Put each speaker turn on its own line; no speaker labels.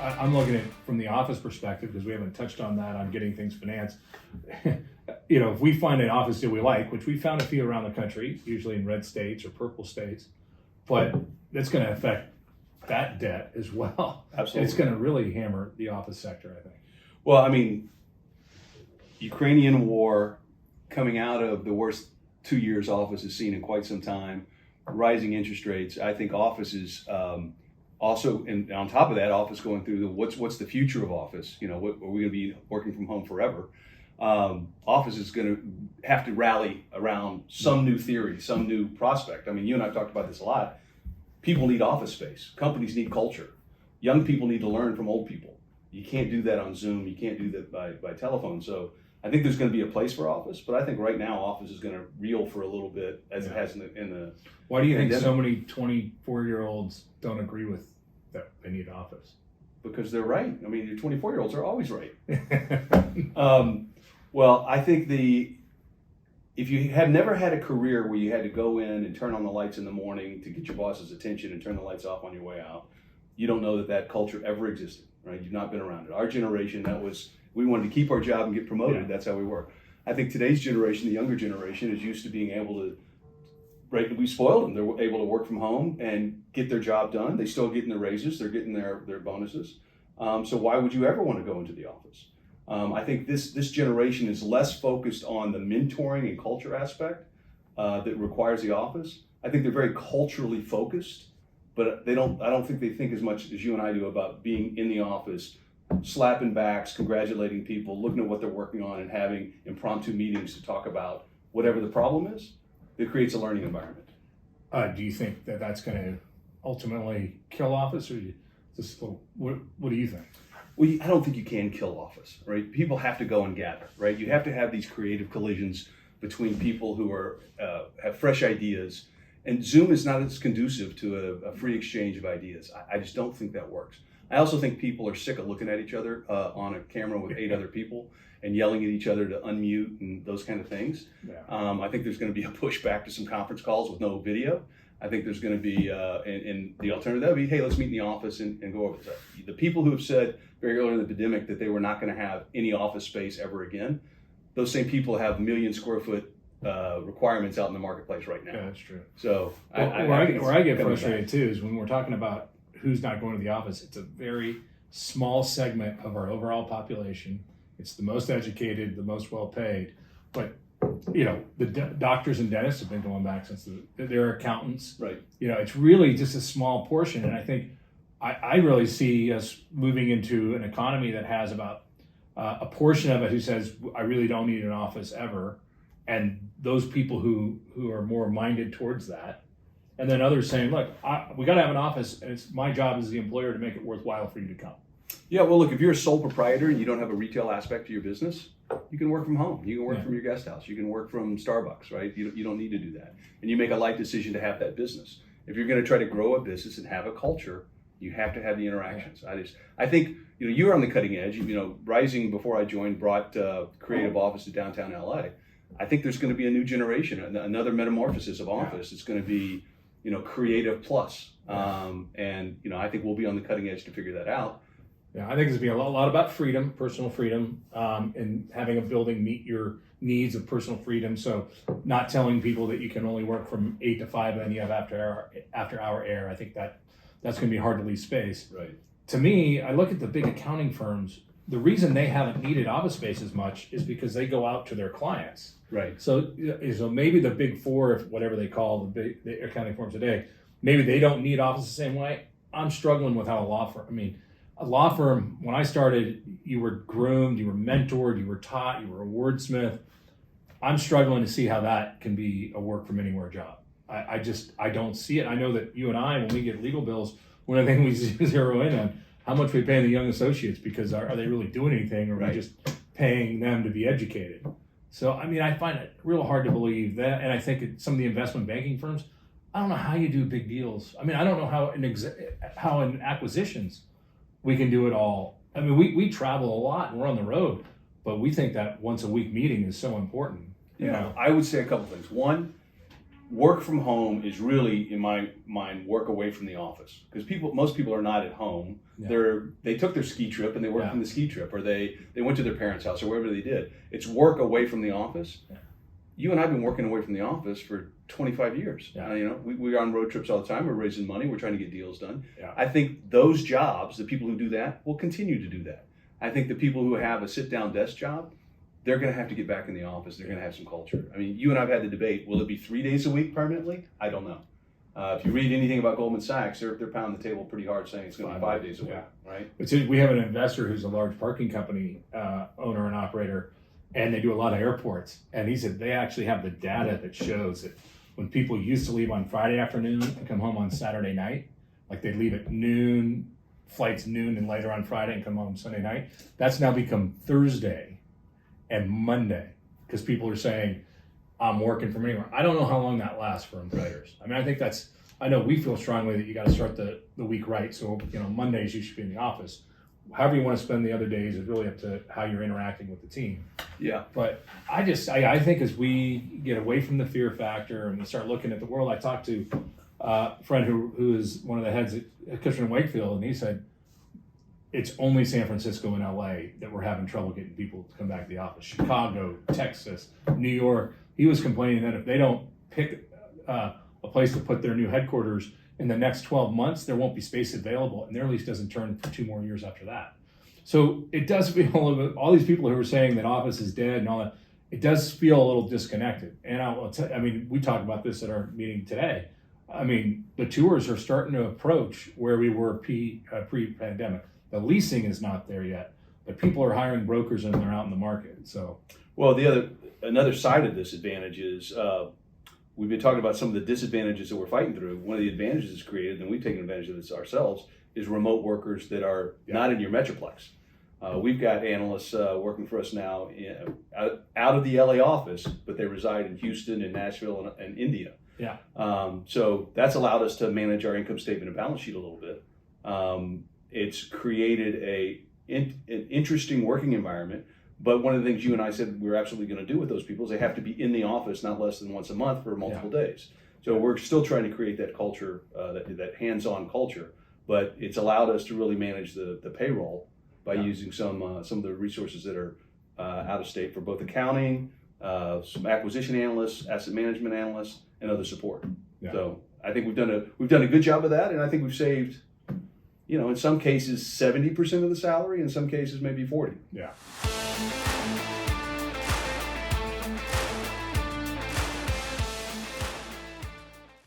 I'm looking at it from the office perspective because we haven't touched on that on getting things financed. You know, if we find an office that we like, which we found a few around the country, usually in red states or purple states, but that's going to affect that debt as well.
Absolutely.
And it's going to really hammer the office sector, I think.
Well, I mean, Ukrainian war coming out of the worst 2 years office has seen in quite some time, rising interest rates. I think offices also, and on top of that, office going through the what's the future of office? You know, are we going to be working from home forever? Office is going to have to rally around some new theory, some new prospect. I mean, you and I have talked about this a lot. People need office space. Companies need culture. Young people need to learn from old people. You can't do that on Zoom. You can't do that by telephone. So I think there's going to be a place for office, but I think right now office is going to reel for a little bit as it has in the
Why do you think
pandemic.
so many 24-year-olds don't agree with that they need office?
Because they're right. I mean, your 24-year-olds are always right. Well, I think if you have never had a career where you had to go in and turn on the lights in the morning to get your boss's attention and turn the lights off on your way out, you don't know that culture ever existed, right? You've not been around it. Our generation, we wanted to keep our job and get promoted.
Yeah.
That's how we work. I think today's generation, the younger generation, is used to being able to, right? We spoiled them. They're able to work from home and get their job done. They still getting their raises. They're getting their bonuses. So why would you ever want to go into the office? I think this generation is less focused on the mentoring and culture aspect that requires the office. I think they're very culturally focused, but I don't think they think as much as you and I do about being in the office, slapping backs, congratulating people, looking at what they're working on, and having impromptu meetings to talk about whatever the problem is. That creates a learning environment.
Do you think that that's going to ultimately kill office, or what do you think?
Well, I don't think you can kill office, right? People have to go and gather, right? You have to have these creative collisions between people who have fresh ideas, and Zoom is not as conducive to a free exchange of ideas. I just don't think that works. I also think people are sick of looking at each other on a camera with 8 other people and yelling at each other to unmute and those kind of things.
Yeah.
I think there's going to be a pushback to some conference calls with no video. I think there's going to be, and the alternative would be, hey, let's meet in the office and go over stuff. The people who have said very early in the pandemic that they were not going to have any office space ever again, those same people have 1 million square foot requirements out in the marketplace right now.
Yeah, that's true.
So
Where I get
coming
frustrated
back.
too is when we're talking about who's not going to the office. It's a very small segment of our overall population. It's the most educated, the most well paid, but you know, the doctors and dentists have been going back since they're accountants.
Right.
You know, it's really just a small portion. And I think I really see us moving into an economy that has about a portion of it who says, I really don't need an office ever. And those people who are more minded towards that. And then others saying, look, we got to have an office, and it's my job as the employer to make it worthwhile for you to come.
Yeah, well, look, if you're a sole proprietor and you don't have a retail aspect to your business, you can work from home. You can work from your guest house. You can work from Starbucks, right? You don't need to do that. And you make a life decision to have that business. If you're going to try to grow a business and have a culture, you have to have the interactions. I think, you know, you're on the cutting edge. You know, Rising, before I joined, brought creative office to downtown LA. I think there's going to be a new generation, another metamorphosis of office. It's going to be, you know, creative plus. And, you know, I think we'll be on the cutting edge to figure that out.
Yeah, I think it's going to be a lot about freedom, personal freedom, and having a building meet your needs of personal freedom. So not telling people that you can only work from 8 to 5 and you have after hour air. I think that's going to be hard to lease space.
Right.
To me, I look at the big accounting firms. The reason they haven't needed office space as much is because they go out to their clients.
Right.
So maybe the big four, if whatever they call the accounting firms today, maybe they don't need office the same way. I'm struggling with how a law firm, when I started, you were groomed, you were mentored, you were taught, you were a wordsmith. I'm struggling to see how that can be a work from anywhere job. I don't see it. I know that you and I, when we get legal bills, one of the things we zero in on, how much we pay the young associates, because are they really doing anything, or are we just paying them to be educated? So, I mean, I find it real hard to believe that, and I think some of the investment banking firms, I don't know how you do big deals. I mean, I don't know how in acquisitions we can do it all. I mean, we travel a lot and we're on the road, but we think that once a week meeting is so important.
Yeah, I would say a couple things. One, work from home is really, in my mind, work away from the office, because most people are not at home.
Yeah.
They took their ski trip and they worked
Yeah.
from the ski trip, or they went to their parents' house or wherever they did. It's work away from the office.
Yeah.
You and I've been working away from the office for 25 years.
Yeah.
You know, we're on road trips all the time. We're raising money. We're trying to get deals done.
Yeah.
I think those jobs, the people who do that, will continue to do that. I think the people who have a sit-down desk job, they're going to have to get back in the office. They're going to have some culture. I mean, you and I've had the debate, will it be 3 days a week permanently? I don't know. If you read anything about Goldman Sachs, they're pounding the table pretty hard saying it's going to be 5 days a week, right?
But see, we have an investor who's a large parking company owner and operator, and they do a lot of airports. And he said they actually have the data that shows that when people used to leave on Friday afternoon and come home on Saturday night, like they'd leave at noon, flights noon and later on Friday and come home Sunday night, that's now become Thursday and Monday, because people are saying, I'm working from anywhere. I don't know how long that lasts for employers. I mean, I think I know we feel strongly that you got to start the week right. So, Mondays you should be in the office. However you want to spend the other days is really up to how you're interacting with the team.
Yeah.
But I think as we get away from the fear factor and we start looking at the world, I talked to a friend who is one of the heads at Cushman & Wakefield, and he said, it's only San Francisco and LA that we're having trouble getting people to come back to the office. Chicago, Texas, New York. He was complaining that if they don't pick a place to put their new headquarters in the next 12 months, there won't be space available, and their lease doesn't turn for 2 more years after that. So it does feel a little bit, all these people who are saying that office is dead and all that, it does feel a little disconnected. And we talked about this at our meeting today. I mean, the tours are starting to approach where we were pre-pandemic. The leasing is not there yet, but people are hiring brokers and they're out in the market. So,
well, another side of this advantage is we've been talking about some of the disadvantages that we're fighting through. One of the advantages it's created, and we've taken advantage of this ourselves, is remote workers that are not in your metroplex. We've got analysts working for us now out of the LA office, but they reside in Houston and Nashville and India.
Yeah.
So that's allowed us to manage our income statement and balance sheet a little bit. It's created an interesting working environment. But one of the things you and I said we're absolutely going to do with those people is they have to be in the office not less than once a month for multiple days. So we're still trying to create that culture, that hands-on culture. But it's allowed us to really manage the payroll by using some of the resources that are out of state for both accounting, some acquisition analysts, asset management analysts, and other support. Yeah. So I think we've done a good job of that, and I think we've saved, in some cases 70% of the salary, in some cases maybe 40%.
Yeah.